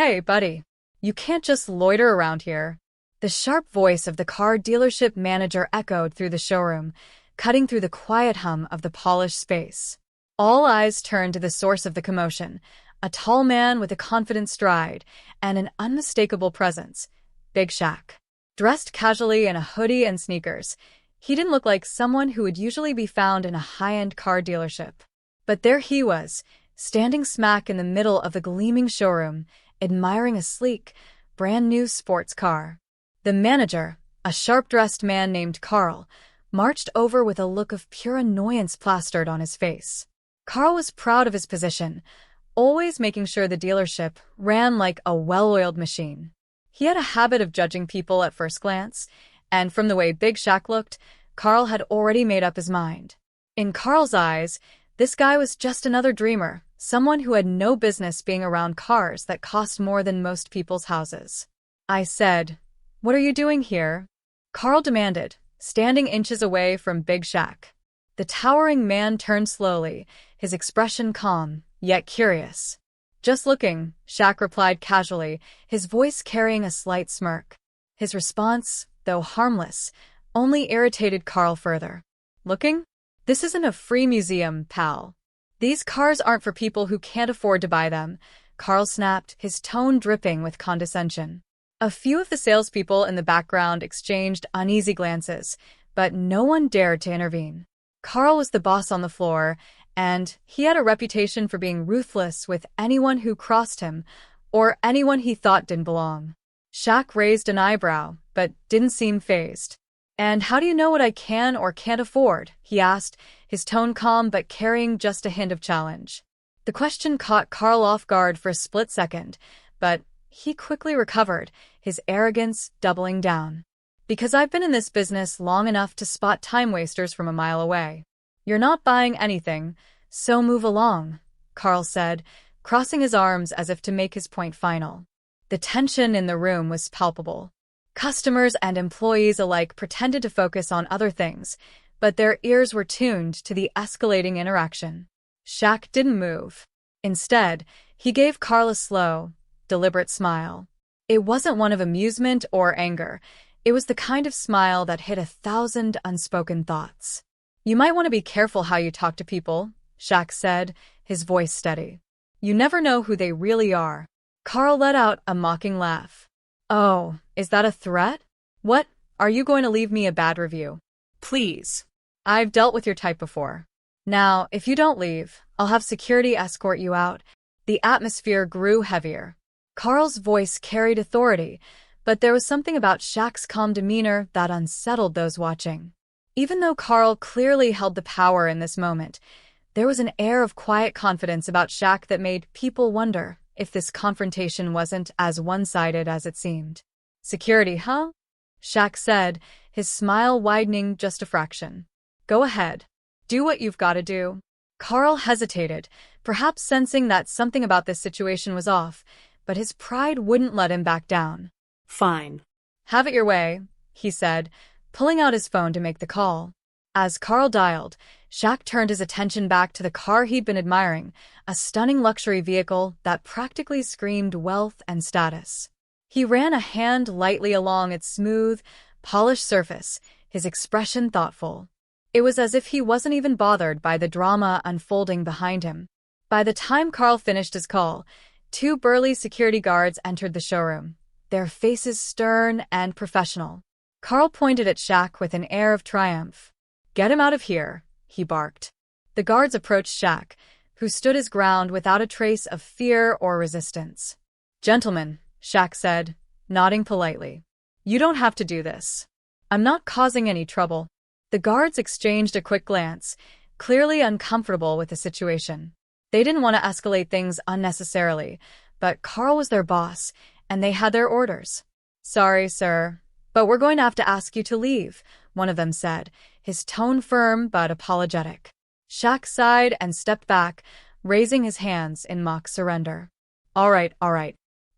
Hey, buddy. You can't just loiter around here. The sharp voice of the car dealership manager echoed through the showroom, cutting through the quiet hum of the polished space. All eyes turned to the source of the commotion, a tall man with a confident stride and an unmistakable presence, Big Shaq. Dressed casually in a hoodie and sneakers, he didn't look like someone who would usually be found in a high-end car dealership. But there he was, standing smack in the middle of the gleaming showroom, admiring a sleek, brand-new sports car. The manager, a sharp-dressed man named Carl, marched over with a look of pure annoyance plastered on his face. Carl was proud of his position, always making sure the dealership ran like a well-oiled machine. He had a habit of judging people at first glance, and from the way Big Shaq looked, Carl had already made up his mind. In Carl's eyes, this guy was just another dreamer, someone who had no business being around cars that cost more than most people's houses. I said, "What are you doing here?" Carl demanded, standing inches away from Big Shaq. The towering man turned slowly, his expression calm, yet curious. "Just looking," Shaq replied casually, his voice carrying a slight smirk. His response, though harmless, only irritated Carl further. "Looking? This isn't a free museum, pal. These cars aren't for people who can't afford to buy them," Carl snapped, his tone dripping with condescension. A few of the salespeople in the background exchanged uneasy glances, but no one dared to intervene. Carl was the boss on the floor, and he had a reputation for being ruthless with anyone who crossed him or anyone he thought didn't belong. Shaq raised an eyebrow, but didn't seem fazed. "And how do you know what I can or can't afford?" he asked, his tone calm but carrying just a hint of challenge. The question caught Carl off guard for a split second, but he quickly recovered, his arrogance doubling down. "Because I've been in this business long enough to spot time wasters from a mile away." "You're not buying anything, so move along," Carl said, crossing his arms as if to make his point final. The tension in the room was palpable. Customers and employees alike pretended to focus on other things, but their ears were tuned to the escalating interaction. Shaq didn't move. Instead, he gave Carl a slow, deliberate smile. It wasn't one of amusement or anger. It was the kind of smile that hid 1,000 unspoken thoughts. "You might want to be careful how you talk to people," Shaq said, his voice steady. "You never know who they really are." Carl let out a mocking laugh. "Oh, is that a threat? What, are you going to leave me a bad review? Please. I've dealt with your type before. Now, if you don't leave, I'll have security escort you out." The atmosphere grew heavier. Carl's voice carried authority, but there was something about Shaq's calm demeanor that unsettled those watching. Even though Carl clearly held the power in this moment, there was an air of quiet confidence about Shaq that made people wonder if this confrontation wasn't as one-sided as it seemed. "Security, huh?" Shaq said, his smile widening just a fraction. "Go ahead. Do what you've got to do." Carl hesitated, perhaps sensing that something about this situation was off, but his pride wouldn't let him back down. "Fine. "Have it your way," he said, pulling out his phone to make the call. As Carl dialed, Shaq turned his attention back to the car he'd been admiring, a stunning luxury vehicle that practically screamed wealth and status. He ran a hand lightly along its smooth, polished surface, his expression thoughtful. It was as if he wasn't even bothered by the drama unfolding behind him. By the time Carl finished his call, 2 burly security guards entered the showroom, their faces stern and professional. Carl pointed at Shaq with an air of triumph. "Get him out of here," he barked. The guards approached Shaq, who stood his ground without a trace of fear or resistance. "Gentlemen," Shaq said, nodding politely. "You don't have to do this. I'm not causing any trouble." The guards exchanged a quick glance, clearly uncomfortable with the situation. They didn't want to escalate things unnecessarily, but Carl was their boss, and they had their orders. "Sorry, sir, but we're going to have to ask you to leave," one of them said, his tone firm but apologetic. Shaq sighed and stepped back, raising his hands in mock surrender. All right.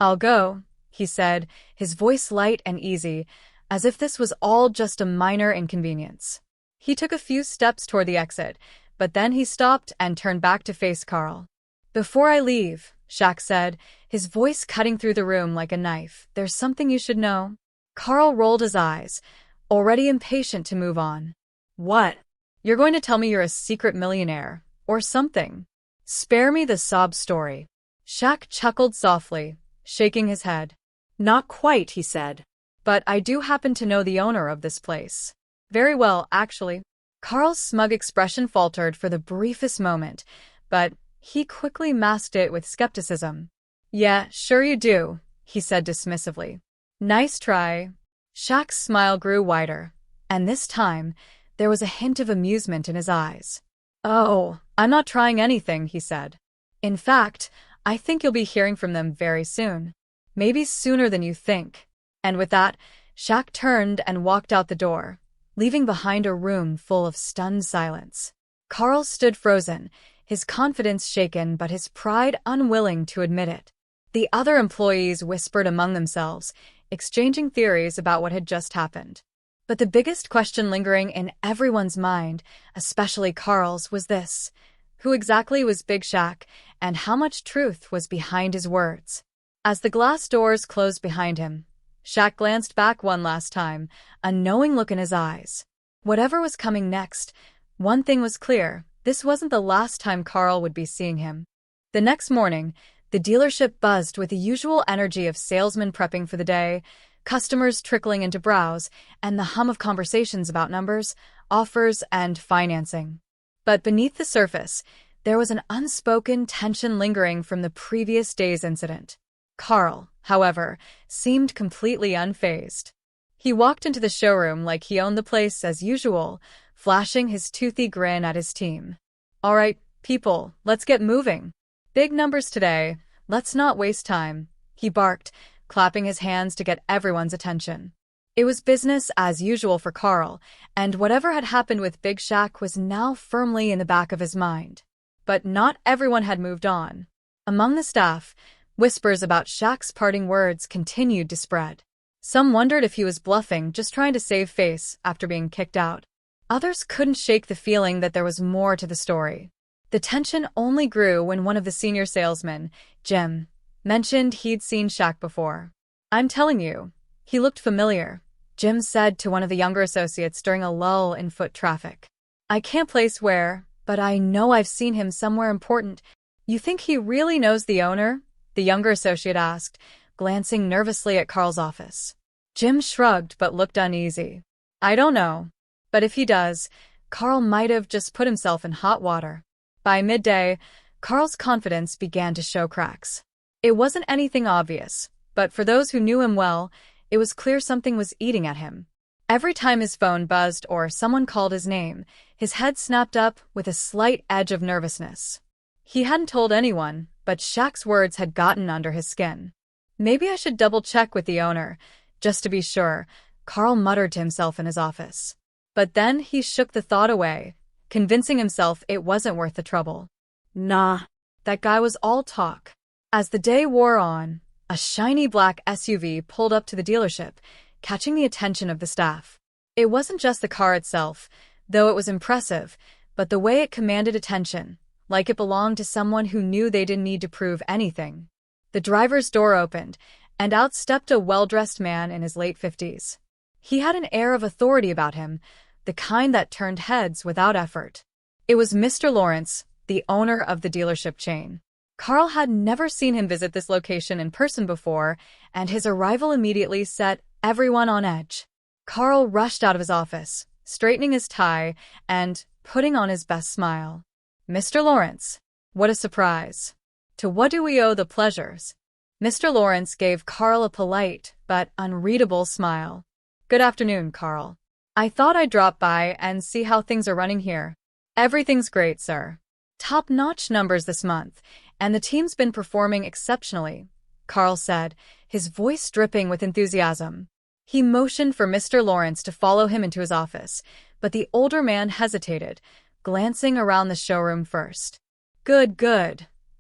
I'll go," he said, his voice light and easy, as if this was all just a minor inconvenience. He took a few steps toward the exit, but then he stopped and turned back to face Carl. "Before I leave," Shaq said, his voice cutting through the room like a knife. "There's something you should know." Carl rolled his eyes, already impatient to move on. "What?" "You're going to tell me you're a secret millionaire, or something." "Spare me the sob story." Shaq chuckled softly, shaking his head. "Not quite," he said. "But I do happen to know the owner of this place. Very well, actually." Carl's smug expression faltered for the briefest moment, but he quickly masked it with skepticism. "Yeah, sure you do," he said dismissively. "Nice try." Shaq's smile grew wider, and this time there was a hint of amusement in his eyes. "Oh, I'm not trying anything," he said. "In fact, I think you'll be hearing from them very soon. Maybe sooner than you think." And with that, Shaq turned and walked out the door, leaving behind a room full of stunned silence. Carl stood frozen, his confidence shaken but his pride unwilling to admit it. The other employees whispered among themselves, exchanging theories about what had just happened. But the biggest question lingering in everyone's mind, especially Carl's, was this: who exactly was Big Shaq, and how much truth was behind his words? As the glass doors closed behind him, Shaq glanced back one last time, a knowing look in his eyes. Whatever was coming next, one thing was clear: this wasn't the last time Carl would be seeing him. The next morning, the dealership buzzed with the usual energy of salesmen prepping for the day, customers trickling in to browse, and the hum of conversations about numbers, offers, and financing. But beneath the surface, there was an unspoken tension lingering from the previous day's incident. Carl, however, seemed completely unfazed. He walked into the showroom like he owned the place as usual, flashing his toothy grin at his team. "All right, people, let's get moving. Big numbers today, let's not waste time," he barked, clapping his hands to get everyone's attention. It was business as usual for Carl, and whatever had happened with Big Shaq was now firmly in the back of his mind. But not everyone had moved on. Among the staff, whispers about Shaq's parting words continued to spread. Some wondered if he was bluffing, just trying to save face after being kicked out. Others couldn't shake the feeling that there was more to the story. The tension only grew when one of the senior salesmen, Jim, mentioned he'd seen Shaq before. "I'm telling you, he looked familiar," Jim said to one of the younger associates during a lull in foot traffic. "I can't place where, but I know I've seen him somewhere important." "You think he really knows the owner?" the younger associate asked, glancing nervously at Carl's office. Jim shrugged but looked uneasy. "I don't know. But if he does, Carl might have just put himself in hot water." By midday, Carl's confidence began to show cracks. It wasn't anything obvious, but for those who knew him well, it was clear something was eating at him. Every time his phone buzzed or someone called his name, his head snapped up with a slight edge of nervousness. He hadn't told anyone, but Shaq's words had gotten under his skin. "Maybe I should double-check with the owner, just to be sure," Carl muttered to himself in his office. But then he shook the thought away, convincing himself it wasn't worth the trouble. Nah, that guy was all talk. As the day wore on, a shiny black SUV pulled up to the dealership, catching the attention of the staff. It wasn't just the car itself, though it was impressive, but the way it commanded attention, like it belonged to someone who knew they didn't need to prove anything. The driver's door opened, and out stepped a well-dressed man in his late 50s. He had an air of authority about him, the kind that turned heads without effort. It was Mr. Lawrence, the owner of the dealership chain. Carl had never seen him visit this location in person before, and his arrival immediately set everyone on edge. Carl rushed out of his office, straightening his tie and putting on his best smile. "Mr. Lawrence, what a surprise. To what do we owe the pleasures?" Mr. Lawrence gave Carl a polite but unreadable smile. "Good afternoon, Carl. I thought I'd drop by and see how things are running here." "Everything's great, sir. Top-notch numbers this month, and the team's been performing exceptionally," Carl said, his voice dripping with enthusiasm. He motioned for Mr. Lawrence to follow him into his office, but the older man hesitated, glancing around the showroom first. Good,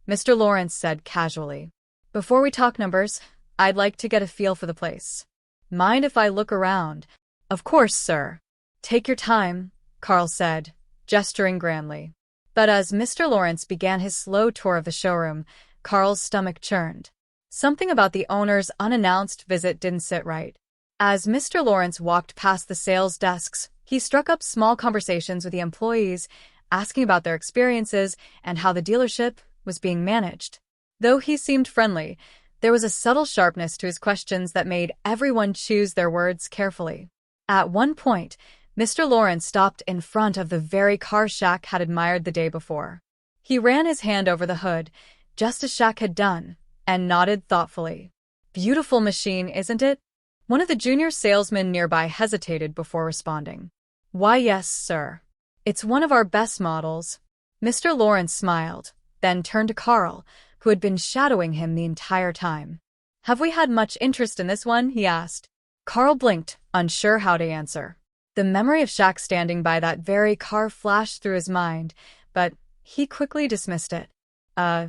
Mr. Lawrence said casually. "Before we talk numbers, I'd like to get a feel for the place. Mind if I look around?" "Of course, sir. Take your time," Carl said, gesturing grandly. But as Mr. Lawrence began his slow tour of the showroom, Carl's stomach churned. Something about the owner's unannounced visit didn't sit right. As Mr. Lawrence walked past the sales desks, he struck up small conversations with the employees, asking about their experiences and how the dealership was being managed. Though he seemed friendly, there was a subtle sharpness to his questions that made everyone choose their words carefully. At one point, Mr. Lawrence stopped in front of the very car Shaq had admired the day before. He ran his hand over the hood, just as Shaq had done, and nodded thoughtfully. "Beautiful machine, isn't it?" One of the junior salesmen nearby hesitated before responding. "Why, yes, sir. It's one of our best models." Mr. Lawrence smiled, then turned to Carl, who had been shadowing him the entire time. "Have we had much interest in this one?" he asked. Carl blinked, unsure how to answer. The memory of Shaq standing by that very car flashed through his mind, but he quickly dismissed it.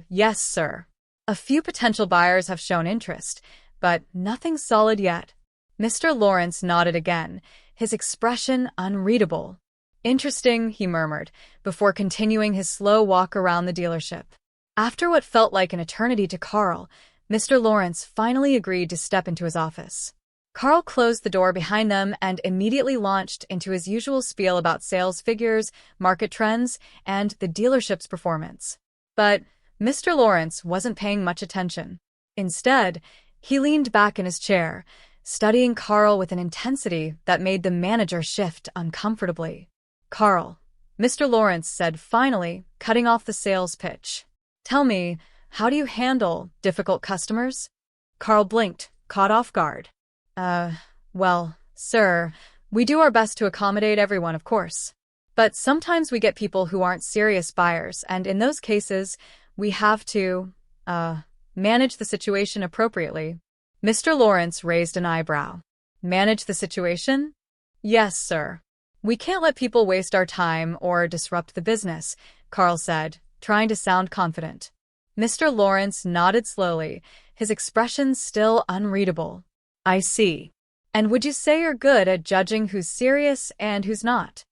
Yes, sir. A few potential buyers have shown interest, but nothing solid yet." Mr. Lawrence nodded again, his expression unreadable. "Interesting," he murmured, before continuing his slow walk around the dealership. After what felt like an eternity to Carl, Mr. Lawrence finally agreed to step into his office. Carl closed the door behind them and immediately launched into his usual spiel about sales figures, market trends, and the dealership's performance. But Mr. Lawrence wasn't paying much attention. Instead, he leaned back in his chair, studying Carl with an intensity that made the manager shift uncomfortably. "Carl," Mr. Lawrence said finally, cutting off the sales pitch. "Tell me, how do you handle difficult customers?" Carl blinked, caught off guard. Well, sir, we do our best to accommodate everyone, of course. But sometimes we get people who aren't serious buyers, and in those cases, we have to, manage the situation appropriately." Mr. Lawrence raised an eyebrow. "Manage the situation?" "Yes, sir. We can't let people waste our time or disrupt the business," Carl said, trying to sound confident. Mr. Lawrence nodded slowly, his expression still unreadable. "I see. And would you say you're good at judging who's serious and who's not?"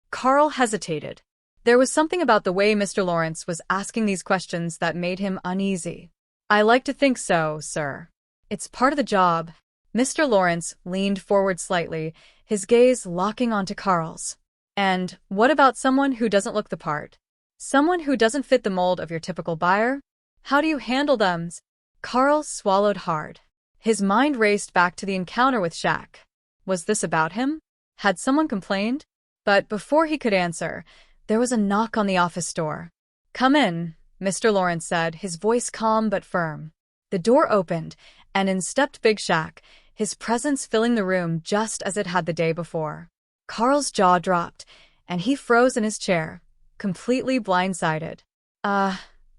Carl hesitated. There was something about the way Mr. Lawrence was asking these questions that made him uneasy. "I like to think so, sir. It's part of the job." Mr. Lawrence leaned forward slightly, his gaze locking onto Carl's. "And what about someone who doesn't look the part? Someone who doesn't fit the mold of your typical buyer? How do you handle them?" Carl swallowed hard. His mind raced back to the encounter with Shaq. Was this about him? Had someone complained? But before he could answer, there was a knock on the office door. "Come in," Mr. Lawrence said, his voice calm but firm. The door opened, and in stepped Big Shaq, his presence filling the room just as it had the day before. Carl's jaw dropped, and he froze in his chair, completely blindsided.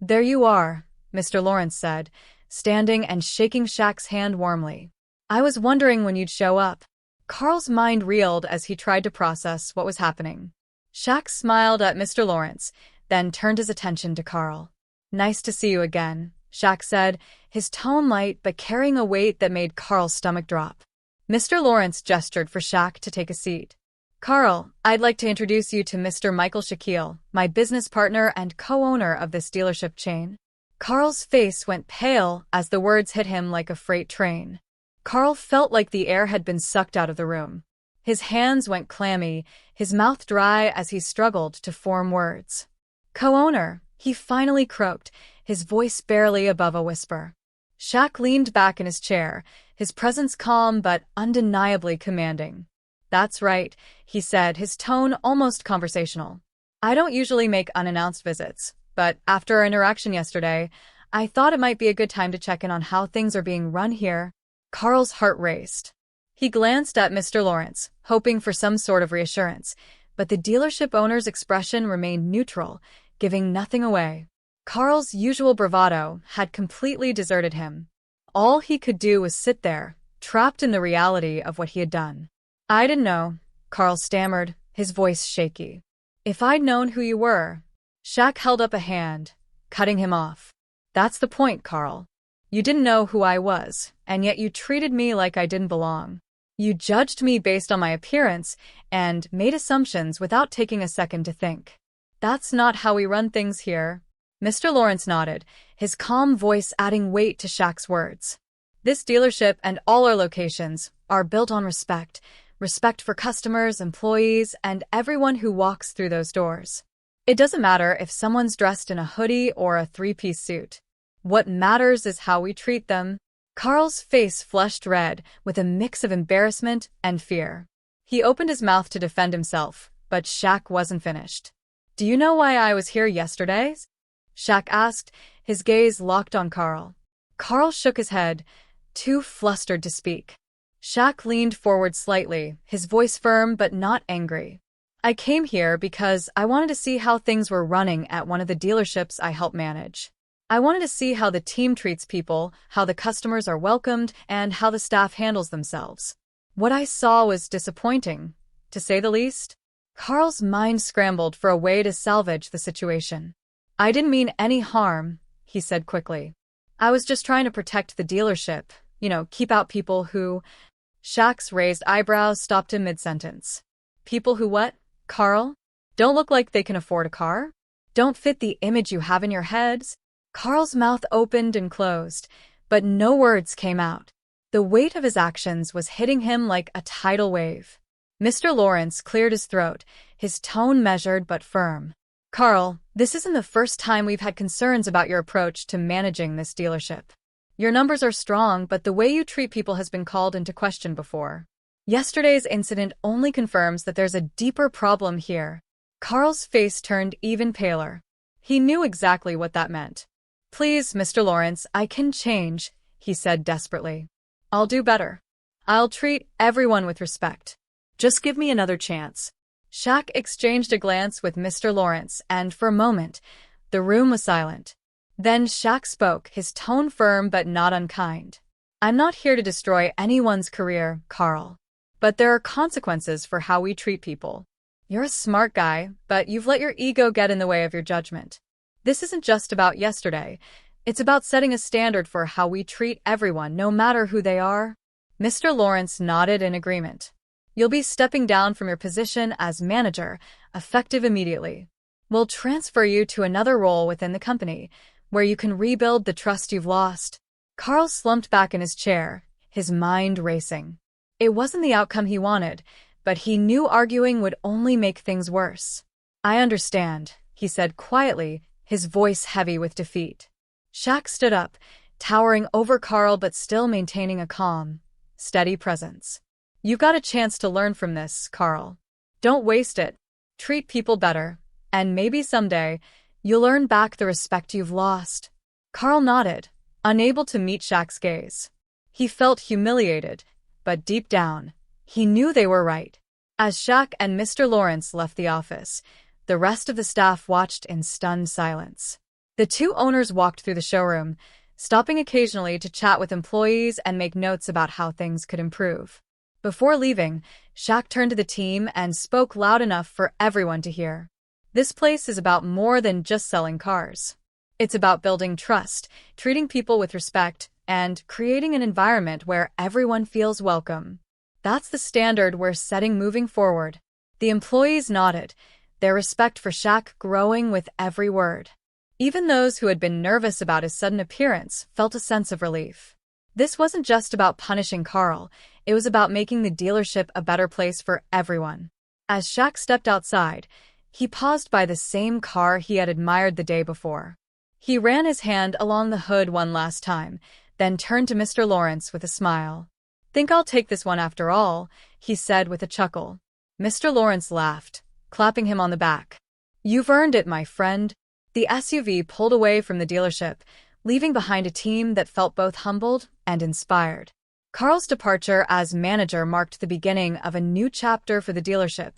There you are," Mr. Lawrence said, standing and shaking Shaq's hand warmly. "I was wondering when you'd show up." Carl's mind reeled as he tried to process what was happening. Shaq smiled at Mr. Lawrence, then turned his attention to Carl. "Nice to see you again," Shaq said, his tone light but carrying a weight that made Carl's stomach drop. Mr. Lawrence gestured for Shaq to take a seat. "Carl, I'd like to introduce you to Mr. Michael Shaquille, my business partner and co-owner of this dealership chain." Carl's face went pale as the words hit him like a freight train. Carl felt like the air had been sucked out of the room. His hands went clammy, his mouth dry as he struggled to form words. "Co-owner," he finally croaked, his voice barely above a whisper. Shaq leaned back in his chair, his presence calm but undeniably commanding. "That's right," he said, his tone almost conversational. "I don't usually make unannounced visits, but after our interaction yesterday, I thought it might be a good time to check in on how things are being run here." Carl's heart raced. He glanced at Mr. Lawrence, hoping for some sort of reassurance, but the dealership owner's expression remained neutral, giving nothing away. Carl's usual bravado had completely deserted him. All he could do was sit there, trapped in the reality of what he had done. "I didn't know," Carl stammered, his voice shaky. "If I'd known who you were..." Shaq held up a hand, cutting him off. "That's the point, Carl. You didn't know who I was, and yet you treated me like I didn't belong. You judged me based on my appearance and made assumptions without taking a second to think. That's not how we run things here." Mr. Lawrence nodded, his calm voice adding weight to Shaq's words. This dealership and all our locations are built on respect. Respect for customers, employees, and everyone who walks through those doors. It doesn't matter if someone's dressed in a hoodie or a three-piece suit. What matters is how we treat them. Carl's face flushed red with a mix of embarrassment and fear. He opened his mouth to defend himself, but Shaq wasn't finished. Do you know why I was here yesterday? Shaq asked, his gaze locked on Carl. Carl shook his head, too flustered to speak. Shaq leaned forward slightly, his voice firm but not angry. I came here because I wanted to see how things were running at one of the dealerships I help manage. I wanted to see how the team treats people, how the customers are welcomed, and how the staff handles themselves. What I saw was disappointing, to say the least. Carl's mind scrambled for a way to salvage the situation. I didn't mean any harm, he said quickly. I was just trying to protect the dealership, keep out people who… Shaq's raised eyebrows stopped him mid-sentence. People who what, Carl? Don't look like they can afford a car? Don't fit the image you have in your heads? Carl's mouth opened and closed, but no words came out. The weight of his actions was hitting him like a tidal wave. Mr. Lawrence cleared his throat, his tone measured but firm. Carl, this isn't the first time we've had concerns about your approach to managing this dealership. Your numbers are strong, but the way you treat people has been called into question before. Yesterday's incident only confirms that there's a deeper problem here. Carl's face turned even paler. He knew exactly what that meant. Please, Mr. Lawrence, I can change, he said desperately. I'll do better. I'll treat everyone with respect. Just give me another chance. Shaq exchanged a glance with Mr. Lawrence, and for a moment, the room was silent. Then Shaq spoke, his tone firm but not unkind. I'm not here to destroy anyone's career, Carl. But there are consequences for how we treat people. You're a smart guy, but you've let your ego get in the way of your judgment. This isn't just about yesterday. It's about setting a standard for how we treat everyone, no matter who they are. Mr. Lawrence nodded in agreement. You'll be stepping down from your position as manager, effective immediately. We'll transfer you to another role within the company, where you can rebuild the trust you've lost. Carl slumped back in his chair, his mind racing. It wasn't the outcome he wanted, but he knew arguing would only make things worse. I understand, he said quietly, his voice heavy with defeat. Shaq stood up, towering over Carl but still maintaining a calm, steady presence. You've got a chance to learn from this, Carl. Don't waste it. Treat people better, and maybe someday, you'll earn back the respect you've lost. Carl nodded, unable to meet Shaq's gaze. He felt humiliated, but deep down, he knew they were right. As Shaq and Mr. Lawrence left the office, the rest of the staff watched in stunned silence. The two owners walked through the showroom, stopping occasionally to chat with employees and make notes about how things could improve. Before leaving, Shaq turned to the team and spoke loud enough for everyone to hear. This place is about more than just selling cars. It's about building trust, treating people with respect, and creating an environment where everyone feels welcome. That's the standard we're setting moving forward. The employees nodded, their respect for Shaq growing with every word. Even those who had been nervous about his sudden appearance felt a sense of relief. This wasn't just about punishing Carl, it was about making the dealership a better place for everyone. As Shaq stepped outside, he paused by the same car he had admired the day before. He ran his hand along the hood one last time, then turned to Mr. Lawrence with a smile. Think I'll take this one after all, he said with a chuckle. Mr. Lawrence laughed, clapping him on the back. You've earned it, my friend. The SUV pulled away from the dealership, leaving behind a team that felt both humbled and inspired. Carl's departure as manager marked the beginning of a new chapter for the dealership,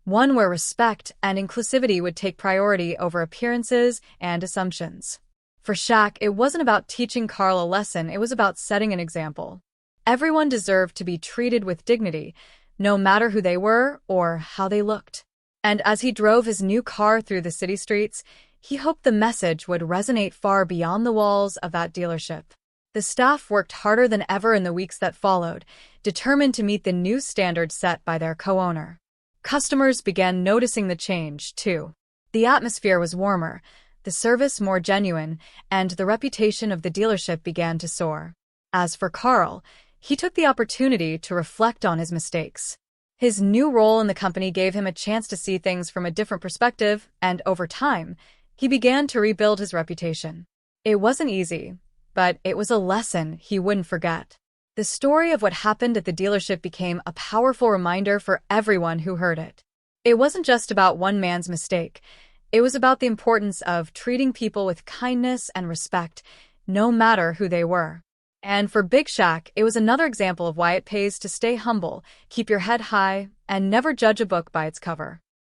one where respect and inclusivity would take priority over appearances and assumptions. For Shaq, it wasn't about teaching Carl a lesson, it was about setting an example. Everyone deserved to be treated with dignity, no matter who they were or how they looked. And as he drove his new car through the city streets, he hoped the message would resonate far beyond the walls of that dealership. The staff worked harder than ever in the weeks that followed, determined to meet the new standards set by their co-owner. Customers began noticing the change, too. The atmosphere was warmer, the service more genuine, and the reputation of the dealership began to soar. As for Carl, he took the opportunity to reflect on his mistakes. His new role in the company gave him a chance to see things from a different perspective, and over time, he began to rebuild his reputation. It wasn't easy, but it was a lesson he wouldn't forget. The story of what happened at the dealership became a powerful reminder for everyone who heard it. It wasn't just about one man's mistake. It was about the importance of treating people with kindness and respect, no matter who they were. And for Big Shaq, it was another example of why it pays to stay humble, keep your head high, and never judge a book by its cover.